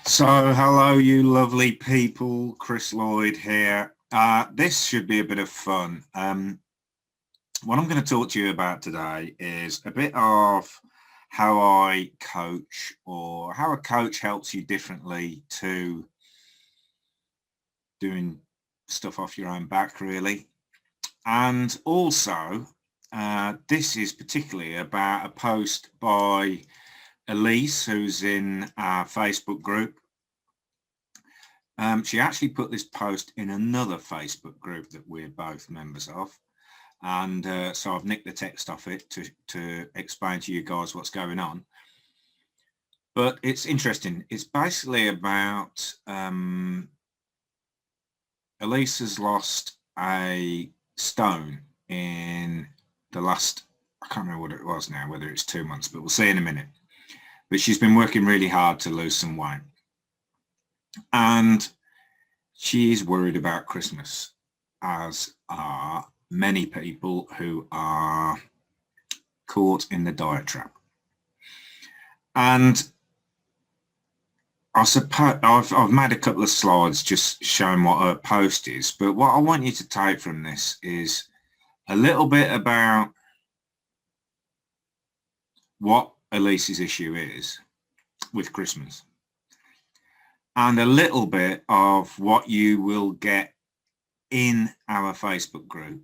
So, hello, you lovely people. Chris Lloyd here. This should be a bit of fun. What I'm going to talk to you about today is a bit of how I coach, or how a coach helps you differently to doing stuff off your own back, really. And also, this is particularly about a post by Elise, who's in our Facebook group. She actually put this post in another Facebook group that we're both members of. And so I've nicked the text off it to explain to you guys what's going on. But it's interesting. It's basically about Elise has lost a stone in the last, I can't remember what it was now, whether it's 2 months, but we'll see in a minute. But she's been working really hard to lose some weight. And she's worried about Christmas, as are many people who are caught in the diet trap. And I suppose I've made a couple of slides just showing what her post is, but what I want you to take from this is a little bit about what Elise's issue is with Christmas, and a little bit of what you will get in our Facebook group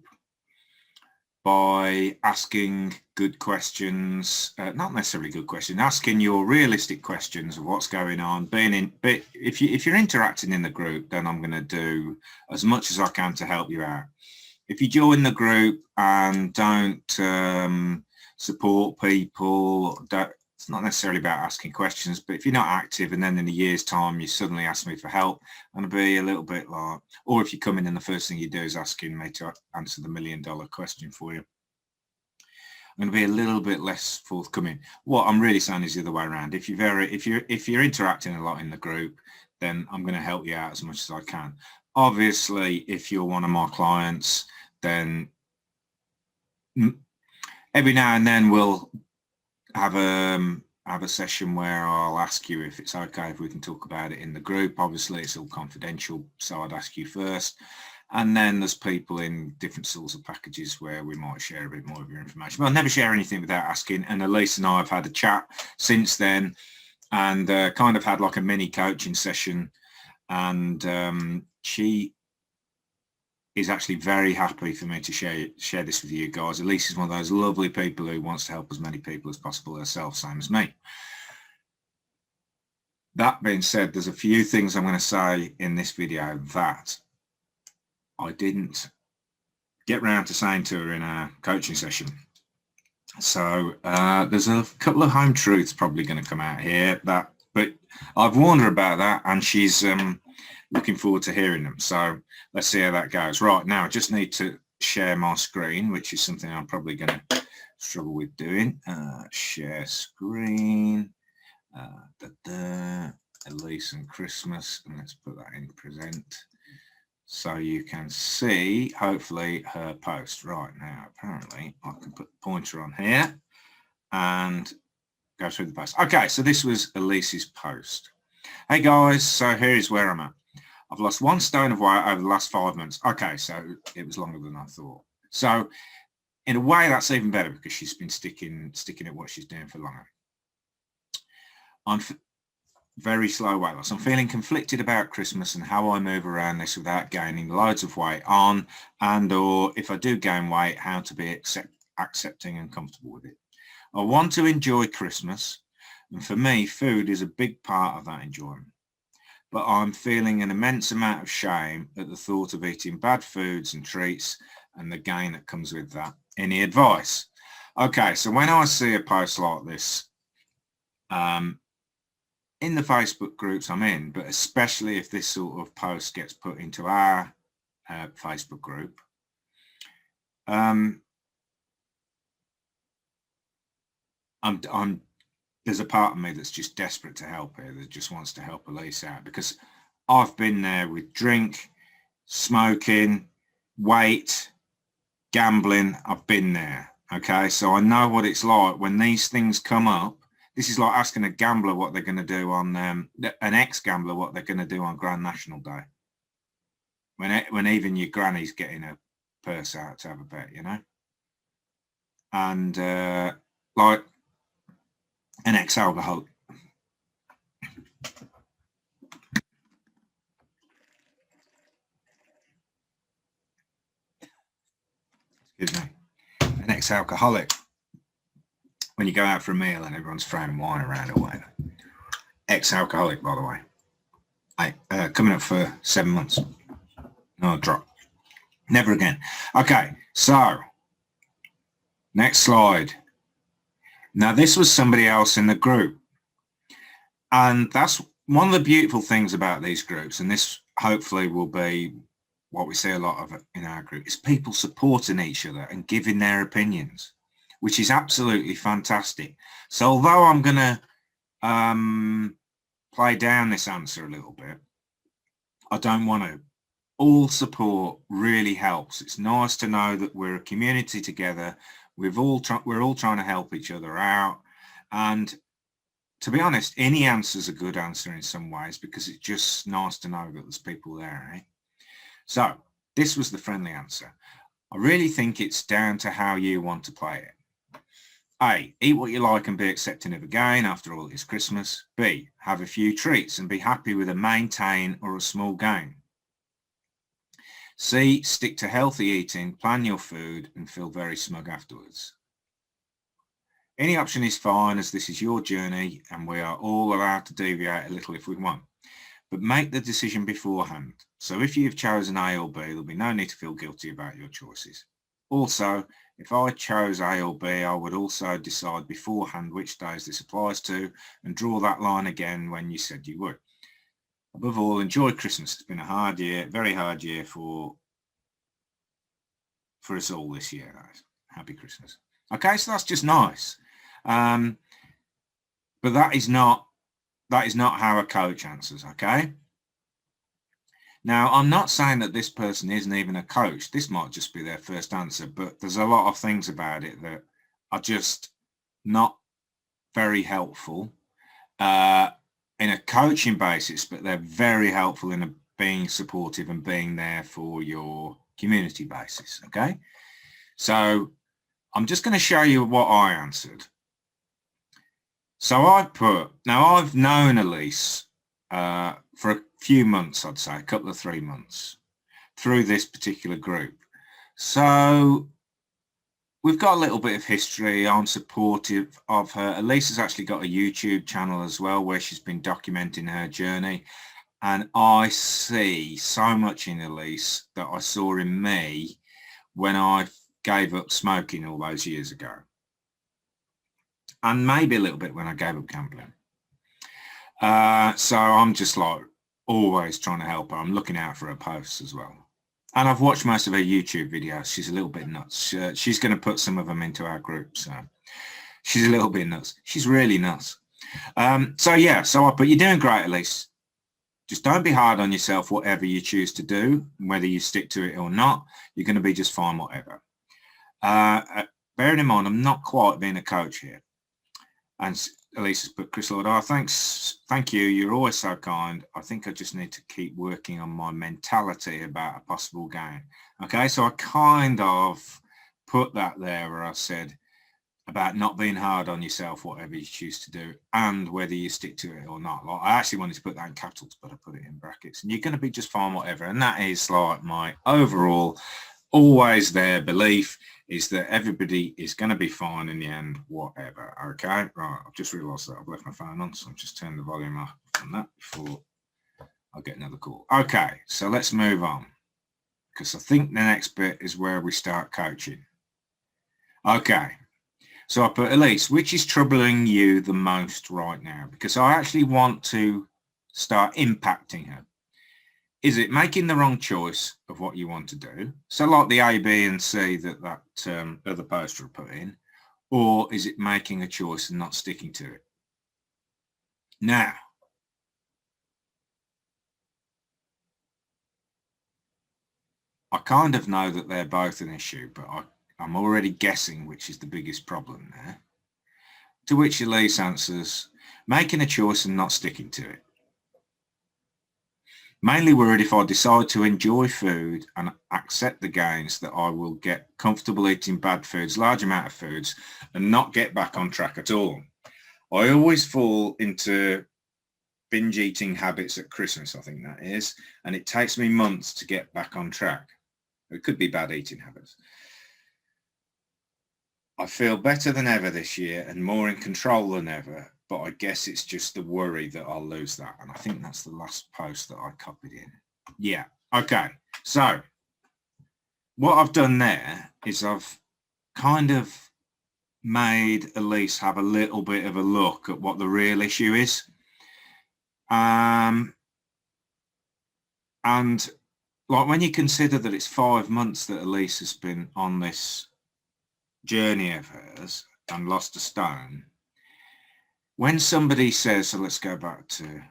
by asking good questions, not necessarily good questions, asking your realistic questions of what's going on. But if you're interacting in the group, then I'm going to do as much as I can to help you out. If you join the group and don't support people, it's not necessarily about asking questions, but if you're not active and then in a year's time you suddenly ask me for help, I'm going to be a little bit like, or if you come in and the first thing you do is asking me to answer the $1 million question for you, I'm going to be a little bit less forthcoming. What I'm really saying is the other way around. If you're interacting a lot in the group, then I'm going to help you out as much as I can. Obviously, if you're one of my clients, then every now and then we'll have a session where I'll ask you if it's okay if we can talk about it in the group. Obviously, it's all confidential, so I'd ask you first. And then there's people in different sorts of packages where we might share a bit more of your information. But I'll never share anything without asking. And Elise and I have had a chat since then, and kind of had like a mini coaching session. And she is actually very happy for me to share this with you guys. Elise is one of those lovely people who wants to help as many people as possible herself, same as me. That being said, there's a few things I'm going to say in this video that I didn't get round to saying to her in our coaching session. So there's a couple of home truths probably going to come out here, but I've warned her about that, and she's looking forward to hearing them. So let's see how that goes. Right, now I just need to share my screen, which is something I'm probably going to struggle with doing. Share screen, Elise and Christmas, and let's put that in present so you can see hopefully her post. Right, now apparently I can put the pointer on here and go through the post. Okay, so this was Elise's post. Hey guys, so here's where I'm at. I've lost 1 stone of weight over the last 5 months. Okay, so it was longer than I thought. So in a way, that's even better because she's been sticking at what she's doing for longer. I'm very slow weight loss. I'm feeling conflicted about Christmas and how I move around this without gaining loads of weight on, and or if I do gain weight, how to be accepting and comfortable with it. I want to enjoy Christmas, and for me, food is a big part of that enjoyment. But I'm feeling an immense amount of shame at the thought of eating bad foods and treats and the gain that comes with that. Any advice? Okay, so when I see a post like this, in the Facebook groups I'm in, but especially if this sort of post gets put into our Facebook group, there's a part of me that's just desperate to help her, that just wants to help Elise out, because I've been there with drink, smoking, weight, gambling. I've been there. Okay, so I know what it's like when these things come up. This is like asking a gambler what they're going to do on an ex-gambler what they're going to do on Grand National Day. When even your granny's getting a purse out to have a bet, you know. And like an ex-alcoholic. Excuse me. An ex-alcoholic. When you go out for a meal and everyone's throwing wine around or whatever. Ex-alcoholic, by the way. Hey, coming up for 7 months. No drop. Never again. Okay, so next slide. Now this was somebody else in the group. And that's one of the beautiful things about these groups, and this hopefully will be what we see a lot of in our group, is people supporting each other and giving their opinions, which is absolutely fantastic. So although I'm going to play down this answer a little bit, I don't want to. All support really helps. It's nice to know that we're a community together. We're all trying to help each other out. And to be honest, any answer is a good answer in some ways, because it's just nice to know that there's people there. Eh? So this was the friendly answer. I really think it's down to how you want to play it. A, eat what you like and be accepting of a gain. After all, it's Christmas. B, have a few treats and be happy with a maintain or a small gain. C, stick to healthy eating, plan your food and feel very smug afterwards. Any option is fine, as this is your journey and we are all allowed to deviate a little if we want. But make the decision beforehand. So if you've chosen A or B, there'll be no need to feel guilty about your choices. Also, if I chose A or B, I would also decide beforehand which days this applies to and draw that line again when you said you would. Above all, enjoy Christmas. It's been a hard year, very hard year for us all this year, guys. Happy Christmas. Okay, so that's just nice. But that is not how a coach answers, okay? Now, I'm not saying that this person isn't even a coach. This might just be their first answer, but there's a lot of things about it that are just not very helpful in a coaching basis, but they're very helpful in being supportive and being there for your community basis, okay? So I'm just going to show you what I answered. So I've known Elise for a few months, I'd say, a couple of 3 months through this particular group. So we've got a little bit of history. I'm supportive of her. Elise has actually got a YouTube channel as well where she's been documenting her journey. And I see so much in Elise that I saw in me when I gave up smoking all those years ago. And maybe a little bit when I gave up gambling. So I'm just like always trying to help her. I'm looking out for her posts as well. And I've watched most of her YouTube videos. She's a little bit nuts. She's going to put some of them into our group. So she's a little bit nuts. She's really nuts. So I put, you're doing great, Elise. Just don't be hard on yourself, whatever you choose to do, whether you stick to it or not, you're going to be just fine, whatever. Bearing in mind, I'm not quite being a coach here. And Elise has put, Chris Lord, thank you. You're always so kind. I think I just need to keep working on my mentality about a possible gain. Okay, so I kind of put that there where I said about not being hard on yourself, whatever you choose to do, and whether you stick to it or not. Like, I actually wanted to put that in capitals, but I put it in brackets. And you're going to be just fine, whatever. And that is like my overall, always there belief is that everybody is going to be fine in the end, whatever. Okay, right. I've just realised that I've left my phone on, so I'm just turning the volume off on that before I get another call. Okay, so let's move on, because I think the next bit is where we start coaching. Okay. So I put, Elise, which is troubling you the most right now? Because I actually want to start impacting her. Is it making the wrong choice of what you want to do? So like the A, B and C that other poster put in, or is it making a choice and not sticking to it? Now, I kind of know that they're both an issue, but I'm already guessing which is the biggest problem there. To which Elise answers, making a choice and not sticking to it. Mainly worried if I decide to enjoy food and accept the gains that I will get comfortable eating bad foods, large amount of foods, and not get back on track at all. I always fall into binge eating habits at Christmas, I think that is, and it takes me months to get back on track. It could be bad eating habits. I feel better than ever this year and more in control than ever, but I guess it's just the worry that I'll lose that. And I think that's the last post that I copied in. Yeah, okay. So what I've done there is I've kind of made Elise have a little bit of a look at what the real issue is. And like when you consider that it's 5 months that Elise has been on this journey of hers and lost a stone, when somebody says, so let's go back to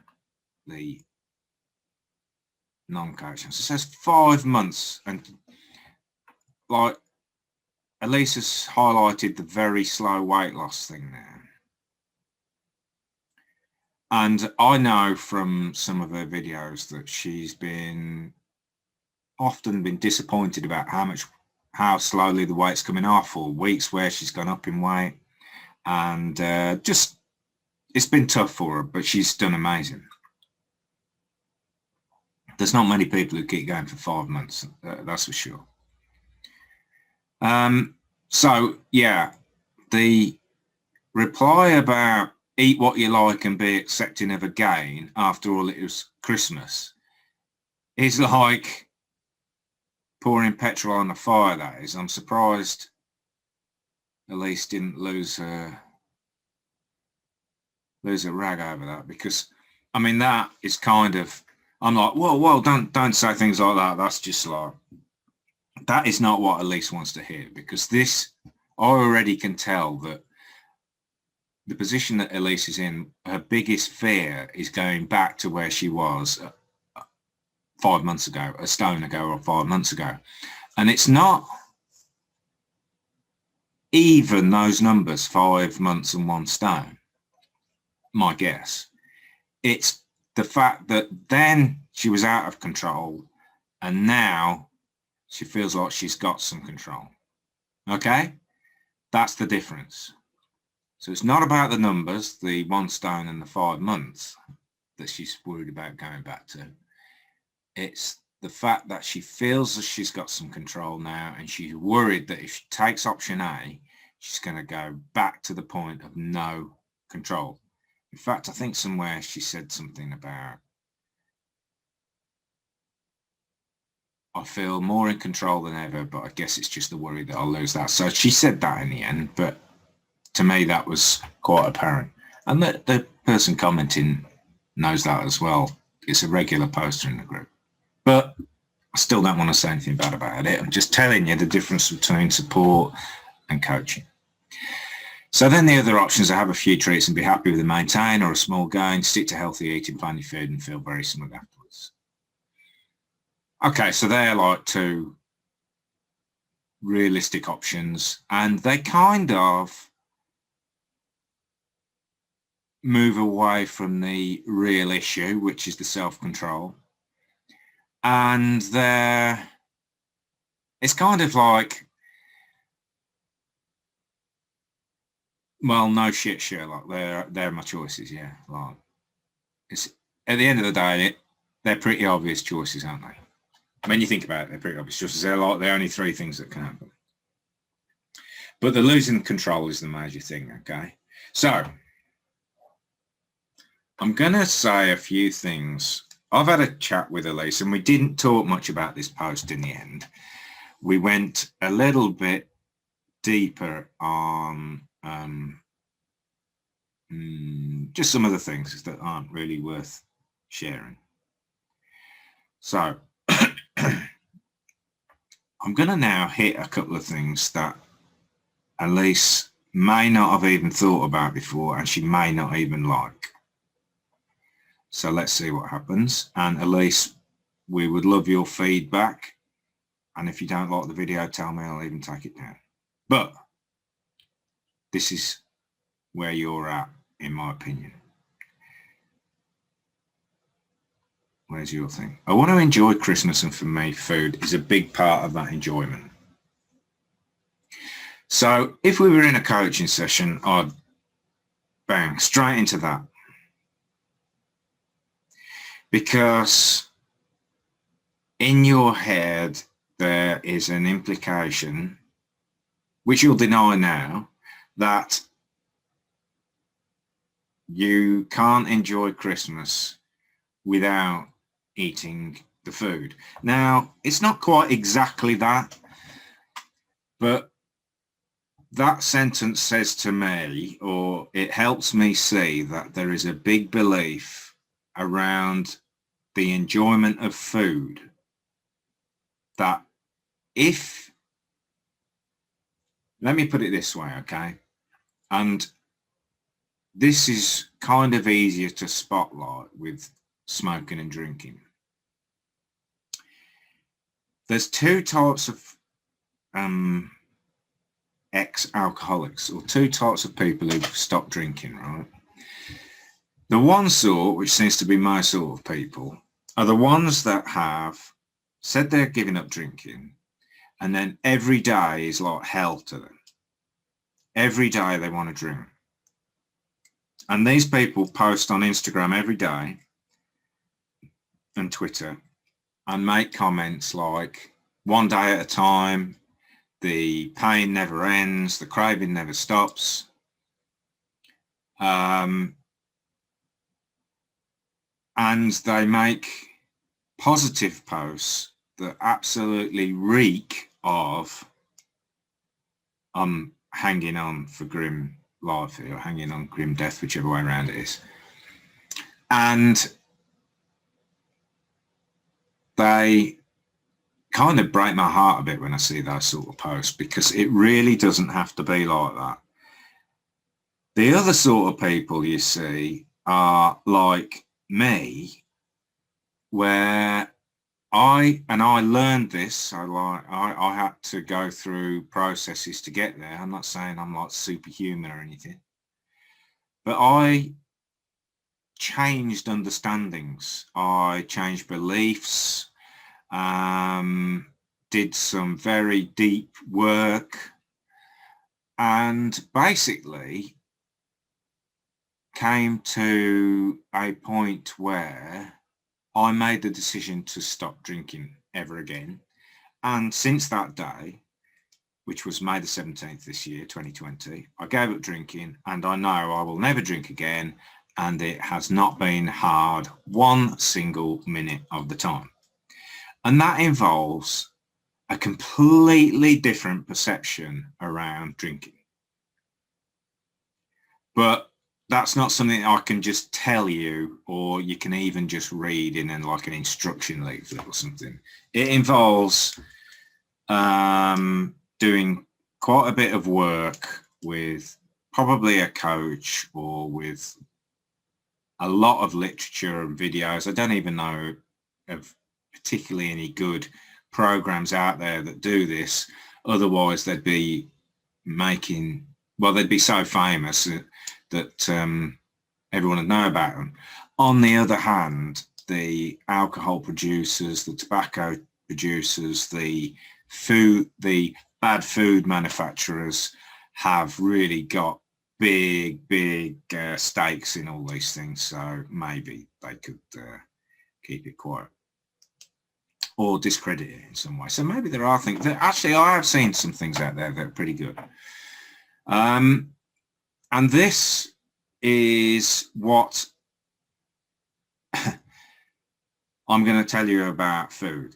the non-coaching, so it says 5 months, and like Elise has highlighted the very slow weight loss thing there. And I know from some of her videos that she's often been disappointed about how slowly the weight's coming off, or weeks where she's gone up in weight, and just it's been tough for her, but she's done amazing. There's not many people who keep going for 5 months, that's for sure. So yeah, the reply about eat what you like and be accepting of a gain, after all it was Christmas, is like pouring petrol on the fire, that is. I'm surprised Elise didn't lose her rag over that, because I mean that is kind of, I'm like, whoa, don't say things like that. That's just like, that is not what Elise wants to hear, because this, I already can tell that the position that Elise is in, her biggest fear is going back to where she was 5 months ago, a stone ago, or 5 months ago. And it's not even those numbers, 5 months and 1 stone, my guess. It's the fact that then she was out of control and now she feels like she's got some control. Okay? That's the difference. So it's not about the numbers, the 1 stone and the 5 months that she's worried about going back to. It's the fact that she feels that she's got some control now, and she's worried that if she takes option A, she's going to go back to the point of no control. In fact, I think somewhere she said something about, I feel more in control than ever, but I guess it's just the worry that I'll lose that. So she said that in the end, but to me that was quite apparent. And the person commenting knows that as well. It's a regular poster in the group. But I still don't want to say anything bad about it. I'm just telling you the difference between support and coaching. So then the other options are have a few treats and be happy with the maintain, or a small gain, stick to healthy eating, plan your food and feel very smug afterwards. Okay, so they're like 2 realistic options, and they kind of move away from the real issue, which is the self-control. And it's kind of like, well, no shit, Sherlock. They're my choices, yeah. Like, it's at the end of the day, they're pretty obvious choices, aren't they? When you think about it, they're pretty obvious choices. They're only 3 things that can happen. But the losing control is the major thing, okay? So I'm going to say a few things. I've had a chat with Elise, and we didn't talk much about this post in the end. We went a little bit deeper on just some of the things that aren't really worth sharing. So I'm going to now hit a couple of things that Elise may not have even thought about before, and she may not even like. So let's see what happens. And Elise, we would love your feedback. And if you don't like the video, tell me, I'll even take it down. But this is where you're at, in my opinion. Where's your thing? I want to enjoy Christmas, and for me, food is a big part of that enjoyment. So if we were in a coaching session, I'd bang straight into that. Because in your head, there is an implication, which you'll deny now, that you can't enjoy Christmas without eating the food. Now, it's not quite exactly that, but that sentence says to me, or it helps me see, that there is a big belief around the enjoyment of food that if, let me put it this way, okay? And this is kind of easier to spotlight with smoking and drinking. There's two types of ex-alcoholics, or two types of people who've stopped drinking, right? The one sort, which seems to be my sort of people, are the ones that have said they're giving up drinking, and then every day is like hell to them. Every day they want to drink. And these people post on Instagram every day and Twitter and make comments like, one day at a time, the pain never ends, the craving never stops. And they make positive posts that absolutely reek of hanging on for grim life, or hanging on grim death, whichever way around it is. And they kind of break my heart a bit when I see those sort of posts, because it really doesn't have to be like that. The other sort of people you see are like me, where I learned this. I had to go through processes to get there. I'm not saying I'm like superhuman or anything, but I changed understandings. I changed beliefs, did some very deep work, and basically came to a point where I made the decision to stop drinking ever again. And since that day, which was May the 17th this year, 2020, I gave up drinking, and I know I will never drink again, and it has not been hard one single minute of the time. And that involves a completely different perception around drinking. But that's not something I can just tell you, or you can even just read in like an instruction leaflet or something. It involves doing quite a bit of work with probably a coach, or with a lot of literature and videos. I don't even know of particularly any good programs out there that do this. Otherwise, they'd be making, well, they'd be so famous that everyone would know about them. On the other hand, the alcohol producers, the tobacco producers, the bad food manufacturers have really got big stakes in all these things. So maybe they could keep it quiet or discredit it in some way. So maybe there are things that actually I have seen some things out there that are pretty good. And this is what I'm going to tell you about food.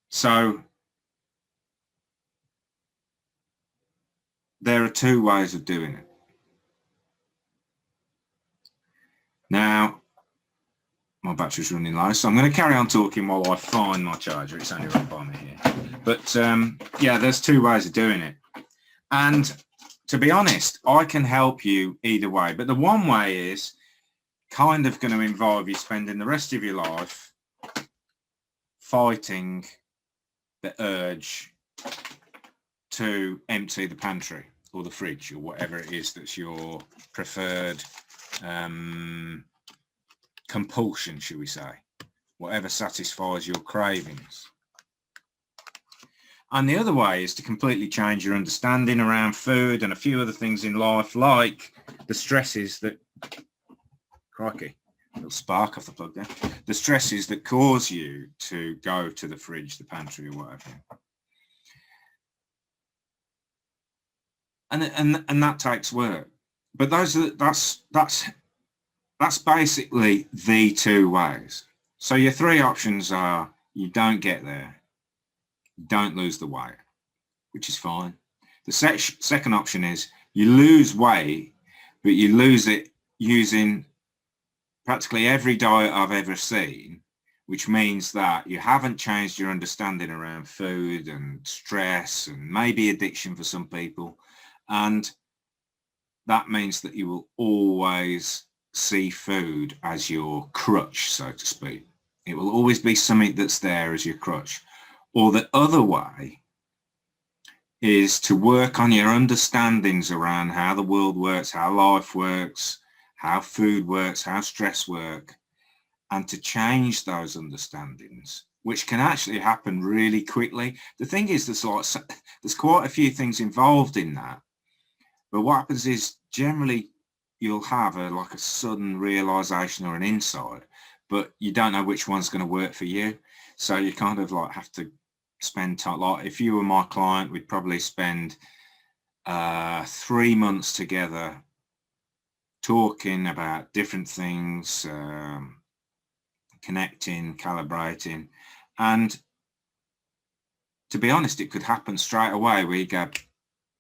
So there are two ways of doing it. Now, my battery's running low, so I'm going to carry on talking while I find my charger. It's only right by me here. But yeah, there's two ways of doing it. And to be honest, I can help you either way. But the one way is kind of going to involve you spending the rest of your life fighting the urge to empty the pantry, or the fridge or whatever it is that's your preferred compulsion, should we say, whatever satisfies your cravings. And the other way is to completely change your understanding around food and a few other things in life, like the stresses that, crikey, a little spark off the plug there, the stresses that cause you to go to the fridge, the pantry, or whatever. And that takes work. But that's basically the two ways. So your three options are: you don't get there, don't lose the weight, which is fine. The second option is you lose weight, but you lose it using practically every diet I've ever seen, which means that you haven't changed your understanding around food and stress and maybe addiction for some people. And that means that you will always see food as your crutch, so to speak. It will always be something that's there as your crutch. Or the other way is to work on your understandings around how the world works, how life works, how food works, how stress works, and to change those understandings, which can actually happen really quickly. The thing is, there's quite a few things involved in that. But what happens is generally you'll have a sudden realization or an insight, but you don't know which one's going to work for you. So you kind of have to spend time. Like if you were my client, we'd probably spend 3 months together talking about different things, connecting, calibrating. And to be honest, it could happen straight away where you go,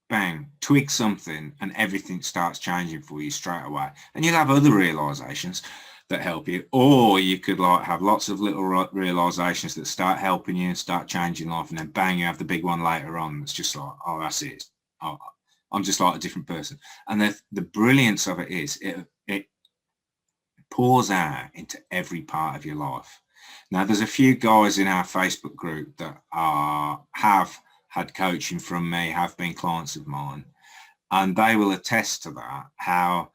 bang, twig something and everything starts changing for you straight away. And you'll have other realizations that help you, or you could have lots of little realizations that start helping you and start changing life, and then bang, you have the big one later on. It's just like, oh, that's it. Oh, I'm just like a different person. And the brilliance of it is it pours out into every part of your life. Now, there's a few guys in our Facebook group that have had coaching from me, have been clients of mine, and they will attest to that, how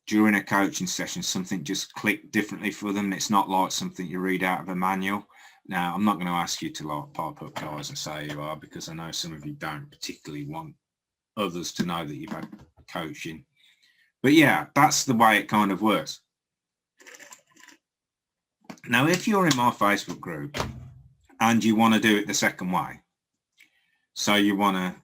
during a coaching session something just clicked differently for them. It's not like something you read out of a manual. Now, I'm not going to ask you to pipe up, guys, and say you are, because I know some of you don't particularly want others to know that you've had coaching. But yeah, that's the way it kind of works. Now, if you're in my Facebook group and you want to do it the second way, so you want to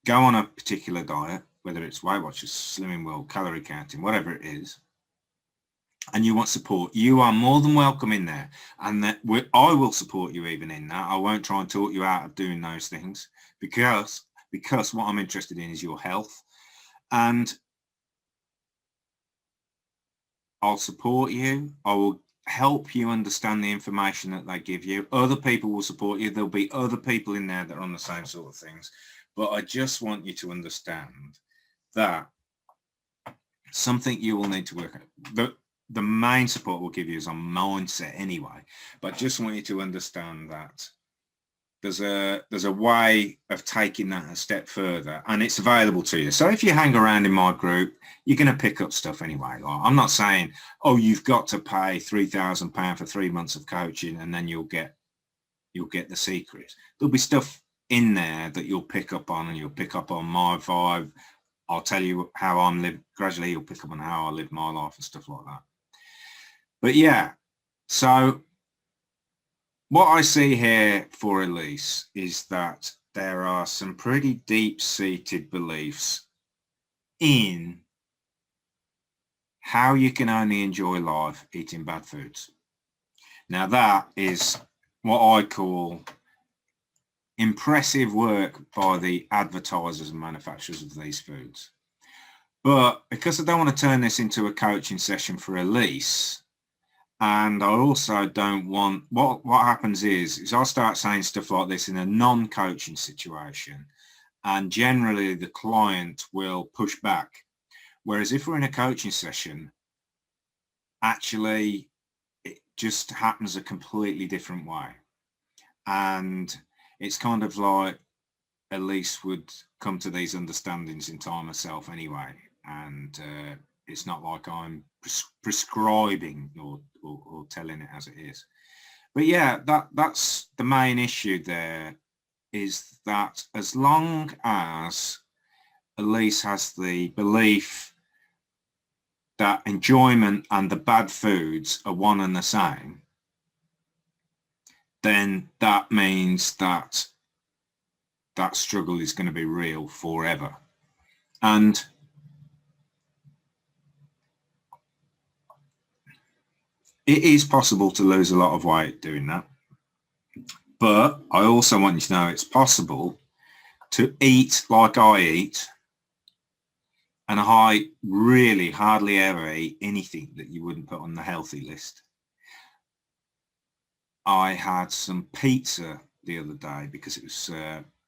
go on a particular diet, whether it's Weight Watchers, Slimming World, calorie counting, whatever it is, and you want support, you are more than welcome in there. And I will support you even in that. I won't try and talk you out of doing those things, because what I'm interested in is your health. And I'll support you. I will help you understand the information that they give you. Other people will support you. There'll be other people in there that are on the same sort of things. But I just want you to understand that something you will need to work on. The main support we'll give you is on mindset anyway. But I just want you to understand that there's a way of taking that a step further, and it's available to you. So if you hang around in my group, you're going to pick up stuff anyway. I'm not saying, oh, you've got to pay £3,000 for 3 months of coaching and then you'll get the secret. There'll be stuff in there that you'll pick up on, and you'll pick up on my vibe. I'll tell you how I'm living. Gradually you'll pick up on how I live my life and stuff like that. But yeah, so what I see here for Elise is that there are some pretty deep-seated beliefs in how you can only enjoy life eating bad foods. Now, that is what I call impressive work by the advertisers and manufacturers of these foods. But because I don't want to turn this into a coaching session for Elise, and I also don't want, what happens is I'll start saying stuff like this in a non-coaching situation, and generally the client will push back. Whereas if we're in a coaching session, actually it just happens a completely different way. And it's kind of like Elise would come to these understandings in time herself anyway, and it's not like I'm prescribing or telling it as it is. But yeah, that's the main issue there, is that as long as Elise has the belief that enjoyment and the bad foods are one and the same, then that means that that struggle is going to be real forever. And it is possible to lose a lot of weight doing that. But I also want you to know it's possible to eat like I eat, and I really hardly ever eat anything that you wouldn't put on the healthy list. I had some pizza the other day because it was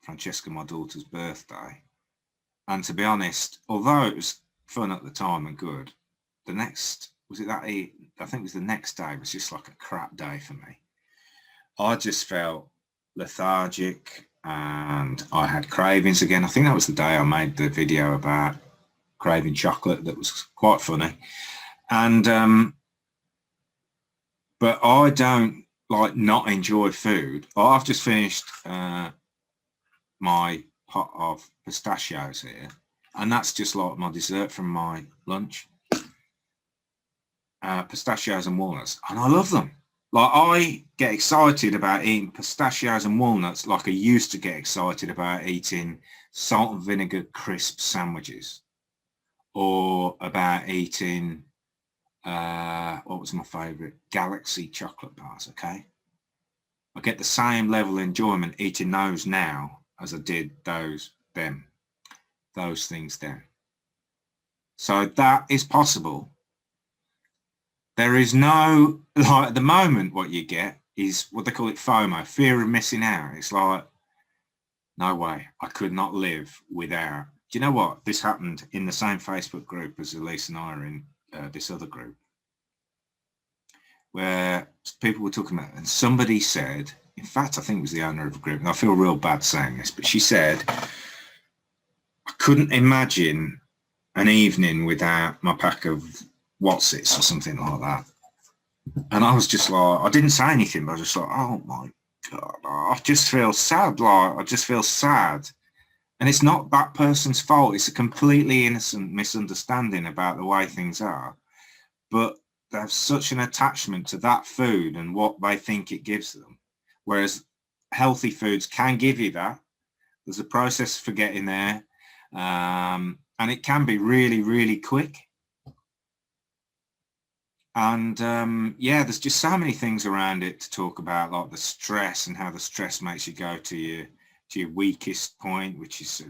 Francesca, my daughter's birthday. And to be honest, although it was fun at the time and good, the next, was it that, I think it was the next day, was just like a crap day for me. I just felt lethargic and I had cravings again. I think that was the day I made the video about craving chocolate. That was quite funny. And but I don't like not enjoy food. I've just finished my pot of pistachios here, and that's just like my dessert from my lunch. Pistachios and walnuts, and I love them. Like, I get excited about eating pistachios and walnuts like I used to get excited about eating salt and vinegar crisp sandwiches, or about eating what was my favorite, Galaxy chocolate bars. Okay, I get the same level of enjoyment eating those now as I did those things then. So that is possible. There is no, like, at the moment what you get is what they call it FOMO, fear of missing out. It's like, no way, I could not live without. Do you know what? This happened in the same Facebook group as Elise and I are in, this other group, where people were talking about, and somebody said, in fact, I think it was the owner of the group, and I feel real bad saying this, but she said, I couldn't imagine an evening without my pack of Watsits or something like that. And I was just like, I didn't say anything, but I was just like, oh my God, I just feel sad. Like, I just feel sad. And it's not that person's fault. It's a completely innocent misunderstanding about the way things are. But they have such an attachment to that food and what they think it gives them. Whereas healthy foods can give you that. There's a process for getting there. And it can be really, really quick. And yeah, there's just so many things around it to talk about, like the stress and how the stress makes you go to your weakest point, which is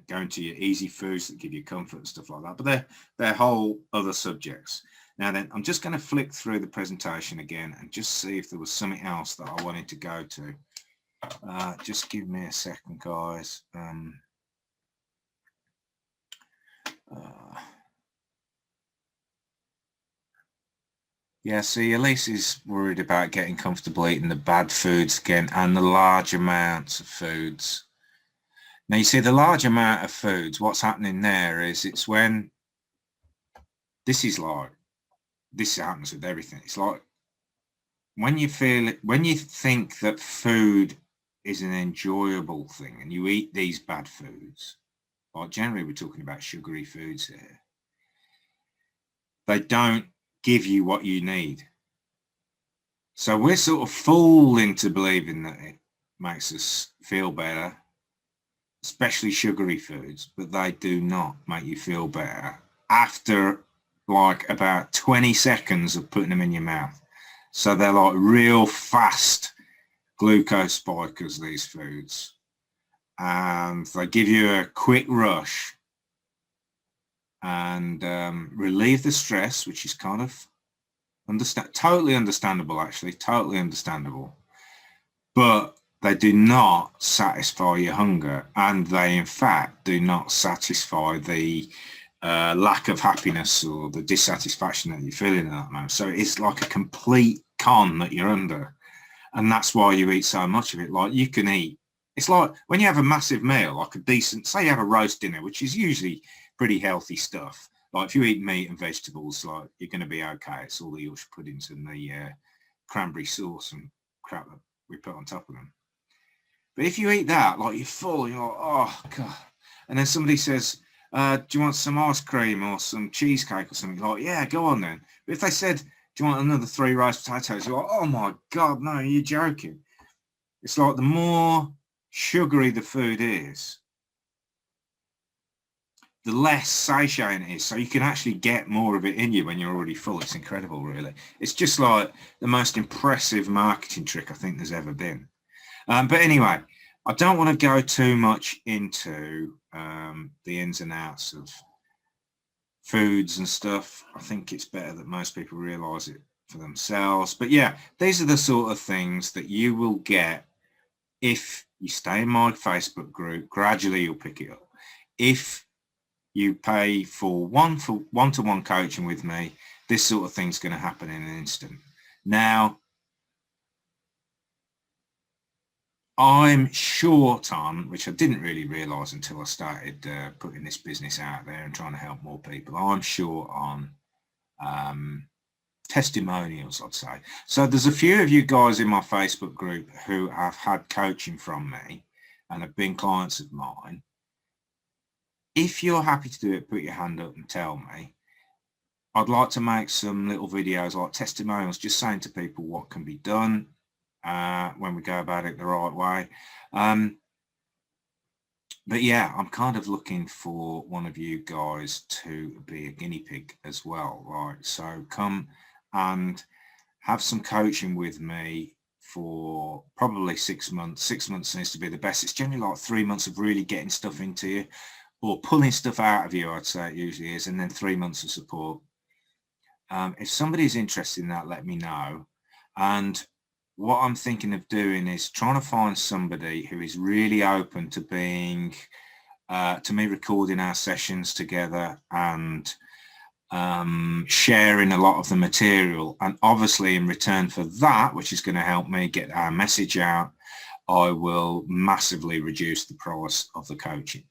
going to your easy foods that give you comfort and stuff like that. But they're whole other subjects. Now then, I'm just going to flick through the presentation again and just see if there was something else that I wanted to go to. Just give me a second, guys. Yeah, see, Elise is worried about getting comfortable eating the bad foods again and the large amounts of foods. Now, you see, the large amount of foods, what's happening there is it's when this happens with everything. It's like when you think that food is an enjoyable thing and you eat these bad foods, like generally we're talking about sugary foods here, they don't give you what you need. So we're sort of fooled into believing that it makes us feel better, especially sugary foods, but they do not make you feel better after like about 20 seconds of putting them in your mouth. So they're like real fast glucose spikers, these foods, and they give you a quick rush and relieve the stress, which is kind of totally understandable, actually, totally understandable. But they do not satisfy your hunger, and they, in fact, do not satisfy the lack of happiness or the dissatisfaction that you're feeling at that moment. So it's like a complete con that you're under, and that's why you eat so much of it. Like, you can eat It's like when you have a massive meal, like a decent, say you have a roast dinner, which is usually pretty healthy stuff. Like if you eat meat and vegetables, like you're going to be okay. It's all the Yorkshire puddings and the cranberry sauce and crap that we put on top of them. But if you eat that, like you're full, you're like, oh God. And then somebody says, do you want some ice cream or some cheesecake or something? Like, yeah, go on then. But if they said, do you want another 3 roast potatoes? You're like, oh my God, no, you're joking. It's like the more sugary the food is, the less satiating it is. So you can actually get more of it in you when you're already full. It's incredible, really. It's just like the most impressive marketing trick I think there's ever been. But anyway, I don't want to go too much into the ins and outs of foods and stuff. I think it's better that most people realize it for themselves. But yeah, these are the sort of things that you will get if you stay in my Facebook group. Gradually you'll pick it up. If you pay for one-to-one coaching with me, this sort of thing's going to happen in an instant. Now, I'm short on, which I didn't really realise until I started putting this business out there and trying to help more people, I'm short on testimonials, I'd say. So there's a few of you guys in my Facebook group who have had coaching from me and have been clients of mine. If you're happy to do it, put your hand up and tell me. I'd like to make some little videos like testimonials, just saying to people what can be done when we go about it the right way. But yeah, I'm kind of looking for one of you guys to be a guinea pig as well, right? So come and have some coaching with me for probably 6 months. 6 months seems to be the best. It's generally like 3 months of really getting stuff into you or pulling stuff out of you, I'd say it usually is, and then 3 months of support. If somebody's interested in that, let me know. And what I'm thinking of doing is trying to find somebody who is really open to being, to me recording our sessions together and sharing a lot of the material. And obviously in return for that, which is going to help me get our message out, I will massively reduce the price of the coaching.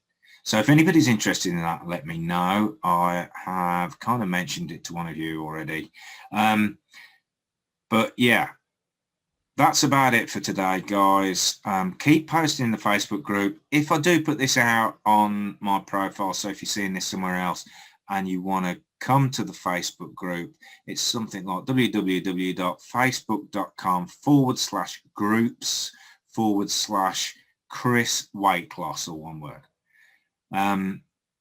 So if anybody's interested in that, let me know. I have kind of mentioned it to one of you already. But yeah, that's about it for today, guys. Keep posting in the Facebook group. If I do put this out on my profile, so if you're seeing this somewhere else and you want to come to the Facebook group, it's something like www.facebook.com/groups/Chris Weight Loss, or one word.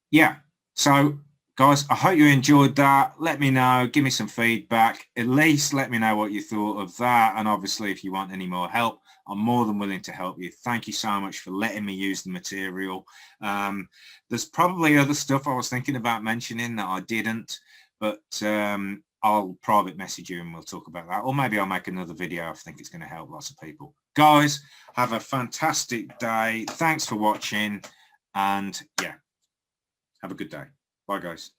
Yeah, so guys, I hope you enjoyed that. Let me know, give me some feedback. At least let me know what you thought of that. And obviously, if you want any more help, I'm more than willing to help you. Thank you so much for letting me use the material. There's probably other stuff I was thinking about mentioning that I didn't, but I'll private message you and we'll talk about that. Or maybe I'll make another video. I think it's going to help lots of people. Guys, have a fantastic day. Thanks for watching. And yeah, have a good day. Bye, guys.